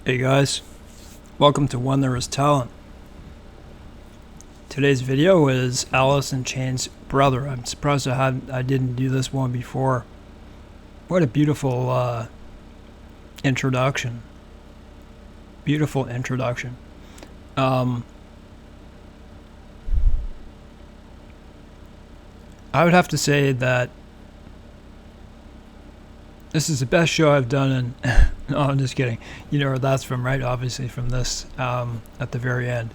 Hey guys, welcome to When There Is Talent. Today's video is Alice in Chains' Brother. I'm surprised I didn't do this one before. What a beautiful introduction. Beautiful introduction. I would have to say that this is the best show I've done in... No, I'm just kidding. You know where that's from, right? Obviously from this at the very end.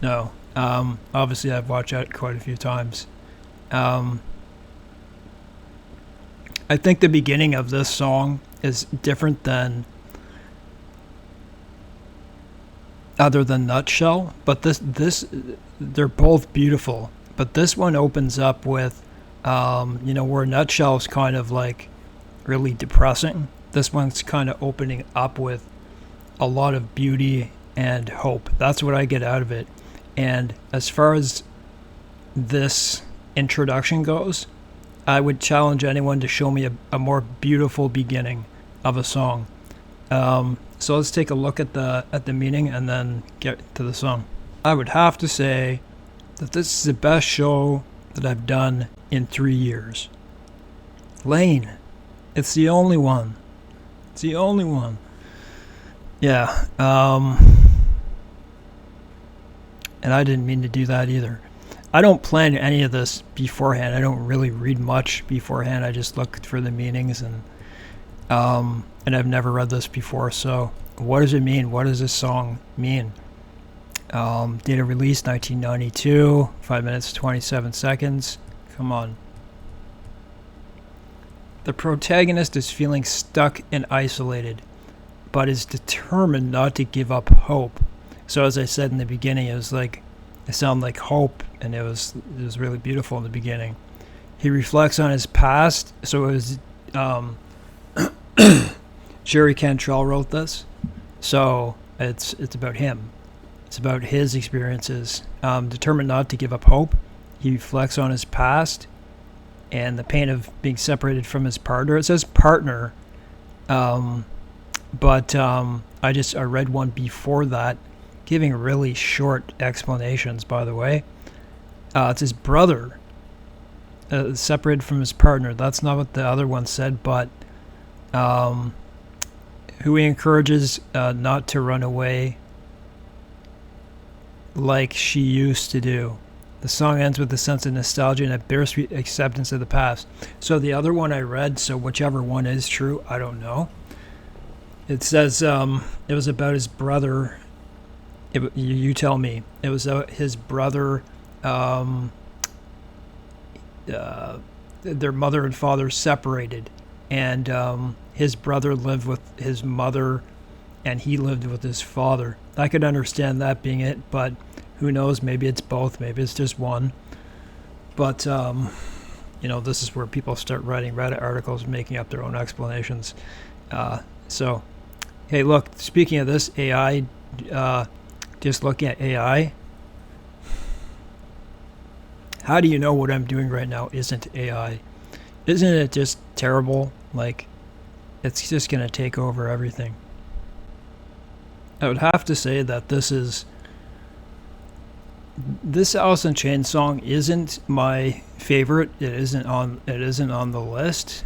No. Obviously I've watched it quite a few times. I think the beginning of this song is different than other than Nutshell, but this they're both beautiful. But this one opens up with where Nutshell is kind of like really depressing. This one's kind of opening up with a lot of beauty and hope. That's what I get out of it. And as far as this introduction goes, I would challenge anyone to show me a more beautiful beginning of a song. So let's take a look at the meaning and then get to the song. I would have to say that this is the best show that I've done in 3 years. Lane, it's the only one. It's the only one. Yeah. And I didn't mean to do that either. I don't plan any of this beforehand. I don't really read much beforehand. I just look for the meanings, and I've never read this before. So what does it mean? What does this song mean? Date of release 1992, 5 minutes 27 seconds. Come on. The protagonist is feeling stuck and isolated, but is determined not to give up hope. So as I said in the beginning, it sounded like hope, and it was really beautiful in the beginning. He reflects on his past. So it was Jerry Cantrell wrote this, so it's about him. It's about his experiences. Determined not to give up hope. He reflects on his past and the pain of being separated from his partner. It says partner, but I read one before that, giving really short explanations, by the way. It's his brother, separated from his partner. That's not what the other one said, but who he encourages not to run away like she used to do. The song ends with a sense of nostalgia and a bittersweet acceptance of the past. So the other one I read, so whichever one is true, I don't know. It says it was about his brother. You tell me. It was his brother. Their mother and father separated, and his brother lived with his mother, and he lived with his father. I could understand that being it, but who knows? Maybe it's both. Maybe it's just one. But this is where people start writing Reddit articles, making up their own explanations. So, hey, look. Speaking of this, AI. Just looking at AI. How do you know what I'm doing right now isn't AI? Isn't it just terrible? Like, it's just going to take over everything. I would have to say that this Alice in Chains song isn't my favorite. It isn't on the list,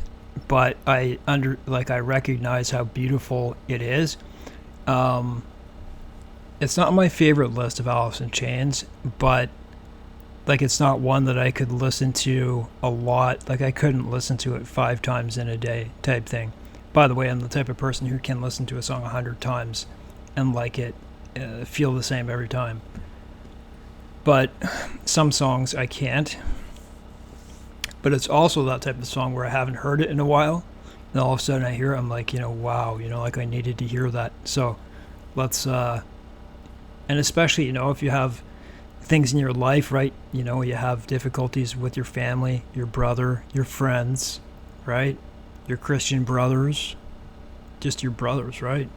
but I recognize how beautiful it is. It's not my favorite list of Alice in Chains, but it's not one that I could listen to a lot. I couldn't listen to it 5 times in a day type thing. By the way, I'm the type of person who can listen to a song 100 times and like it, feel the same every time. But some songs I can't. But it's also that type of song where I haven't heard it in a while, and all of a sudden I hear it, I'm like, wow, I needed to hear that. So let's, and especially, if you have things in your life, right? You have difficulties with your family, your brother, your friends, right? Your Christian brothers, just your brothers, right?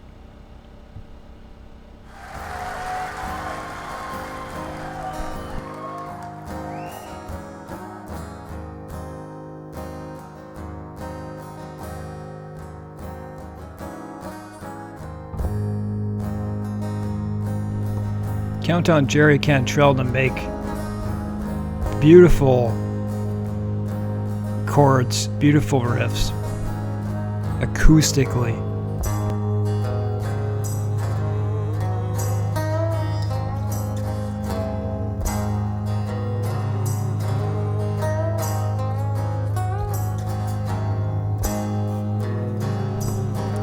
Count on Jerry Cantrell to make beautiful chords, beautiful riffs, acoustically.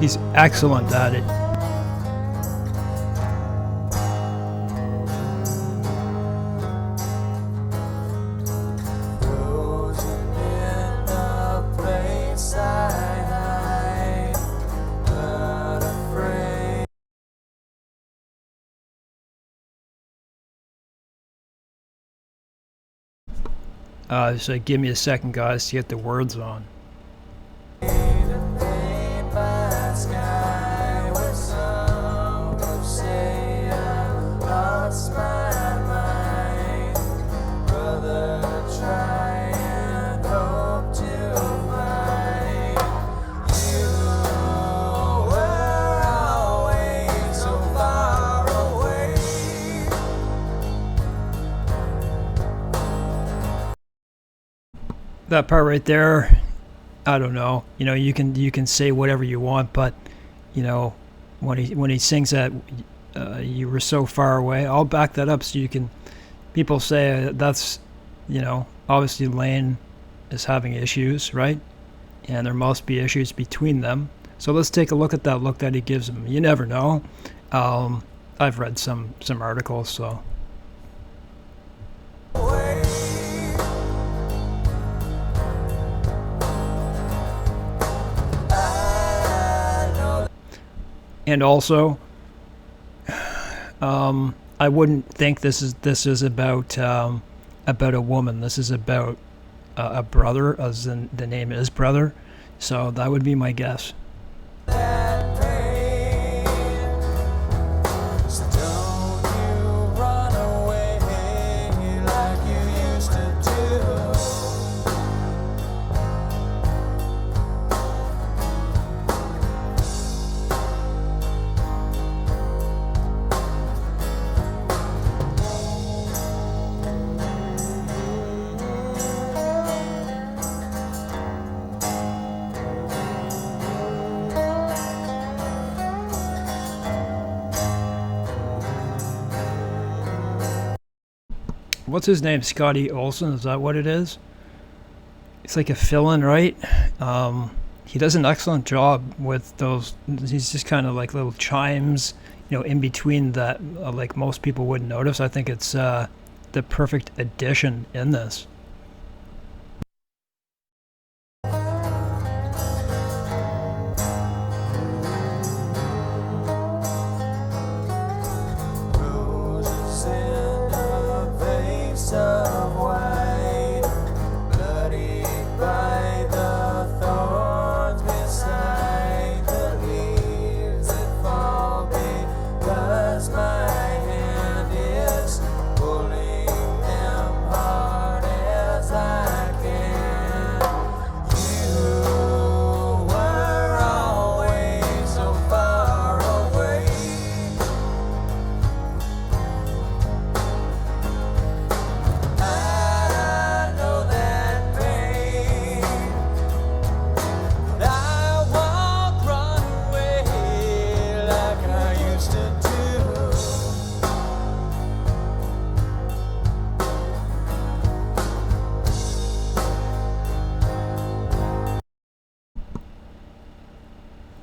He's excellent at it. So give me a second, guys, to get the words on. That part right there, I don't know. You know, you can say whatever you want, but you know, when he sings that, you were so far away. I'll back that up so you can. People say that's, you know, obviously Lane is having issues, right? And there must be issues between them. So let's take a look at that look that he gives him. You never know. I've read some articles, so. And also, I wouldn't think this is about a woman. This is about a brother, as in the name is brother. So that would be my guess. What's his name? Scottie Olson? Is that what it is? It's like a fill-in, right? He does an excellent job with those. He's just kind of like little chimes, you know, in between that, like most people wouldn't notice. I think it's the perfect addition in this.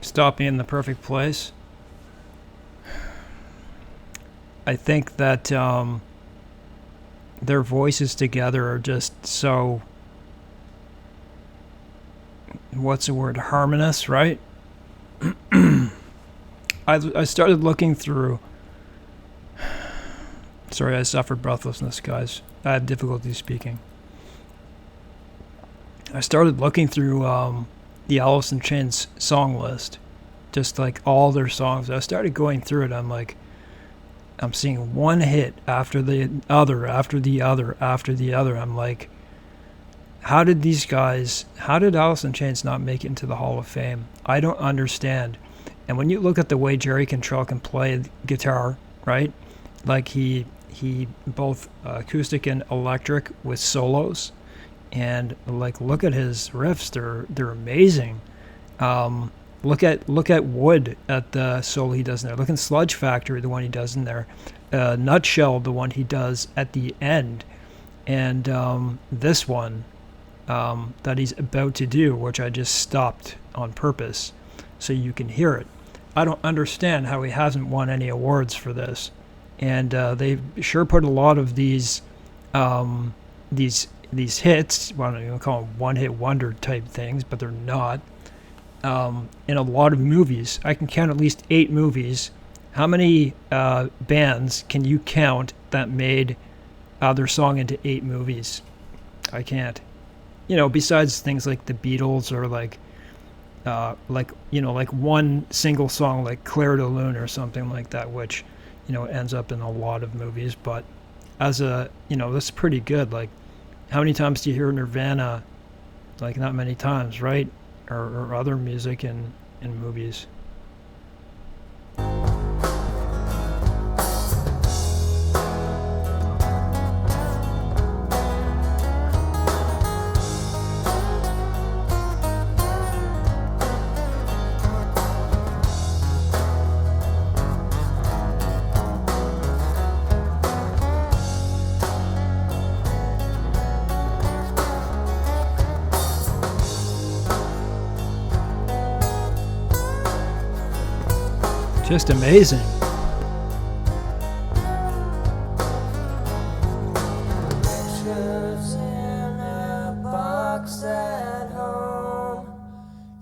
Stop being the perfect place. I think that their voices together are just so, what's the word, harmonious, right? I started looking through, sorry, I suffered breathlessness, guys. I have difficulty speaking. I started looking through the Alice in Chains song list, just like all their songs. I started going through it. I'm like, I'm seeing one hit after the other, after the other, after the other. I'm like, how did Alice in Chains not make it into the Hall of Fame? I don't understand. And when you look at the way Jerry Cantrell can play guitar, right? Like he he both acoustic and electric with solos, and like look at his riffs, they're amazing. Look at Wood at the solo he does in there. Look at Sludge Factory, the one he does in there. Nutshell, the one he does at the end, and this one that he's about to do, which I just stopped on purpose so you can hear it. I don't understand how he hasn't won any awards for this, and they sure put a lot of these hits. Well, I don't even call them one-hit wonder type things, but they're not. In a lot of movies, I can count at least 8 movies. How many bands can you count that made their song into 8 movies? I can't. Besides things like the Beatles or like one single song like Claire de Lune or something like that, which, ends up in a lot of movies. But as that's pretty good. Like, how many times do you hear Nirvana? Like, not many times, right? Or other music in movies. Just amazing. Pictures in a box at home,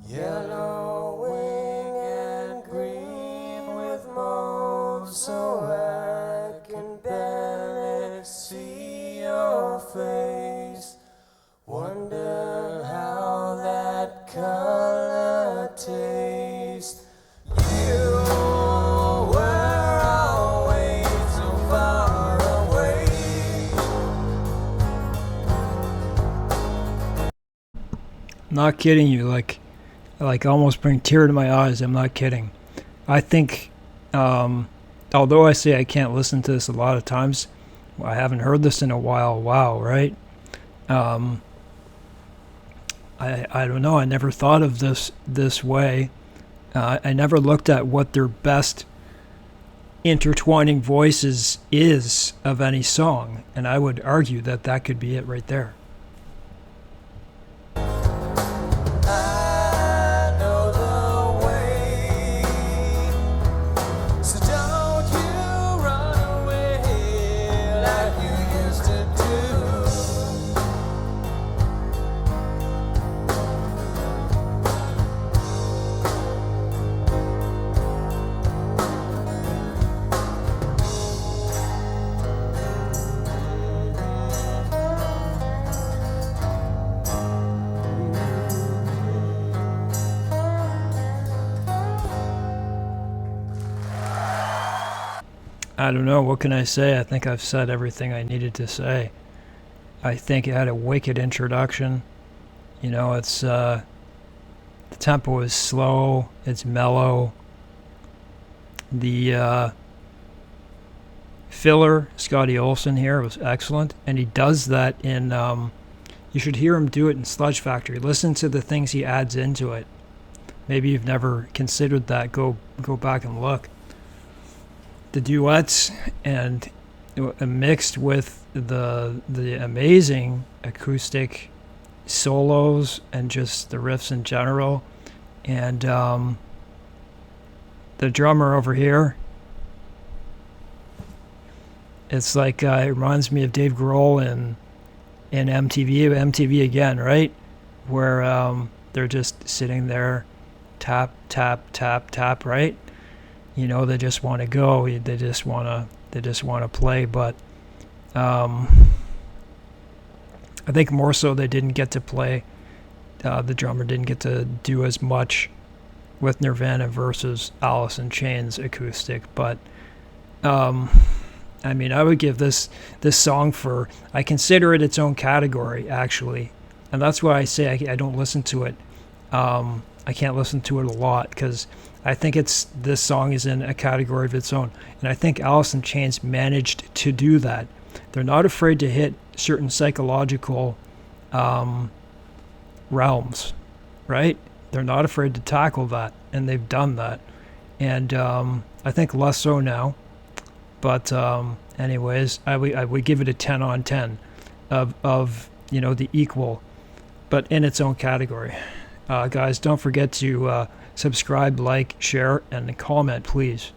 yellowing and green with mold, so I can barely see your face. Wonder how that color tastes. Not kidding you, like almost bring tear to my eyes. I'm not kidding. I think, although I say I can't listen to this a lot of times, I haven't heard this in a while. Wow, right? I don't know. I never thought of this way. I never looked at what their best intertwining voices is of any song, and I would argue that could be it right there. I don't know. What can I say? I think I've said everything I needed to say. I think it had a wicked introduction. It's the tempo is slow. It's mellow. The filler, Scottie Olson here, was excellent, and he does that in. You should hear him do it in Sludge Factory. Listen to the things he adds into it. Maybe you've never considered that. Go back and look. The duets and mixed with the amazing acoustic solos and just the riffs in general, and the drummer over here, it's like it reminds me of Dave Grohl in MTV again, right? Where they're just sitting there, tap tap tap tap, right? They just want to go. They just want to play. But I think more so they didn't get to play. The drummer didn't get to do as much with Nirvana versus Alice in Chains acoustic. But I would give this song I consider it its own category, actually, and that's why I say I don't listen to it I can't listen to it a lot because I think this song is in a category of its own, and I think Alice in Chains managed to do that. They're not afraid to hit certain psychological realms, right? They're not afraid to tackle that, and they've done that. And I think less so now. But anyways, I would give it a 10 on 10 of the equal, but in its own category. Guys, don't forget to subscribe, like, share, and comment, please.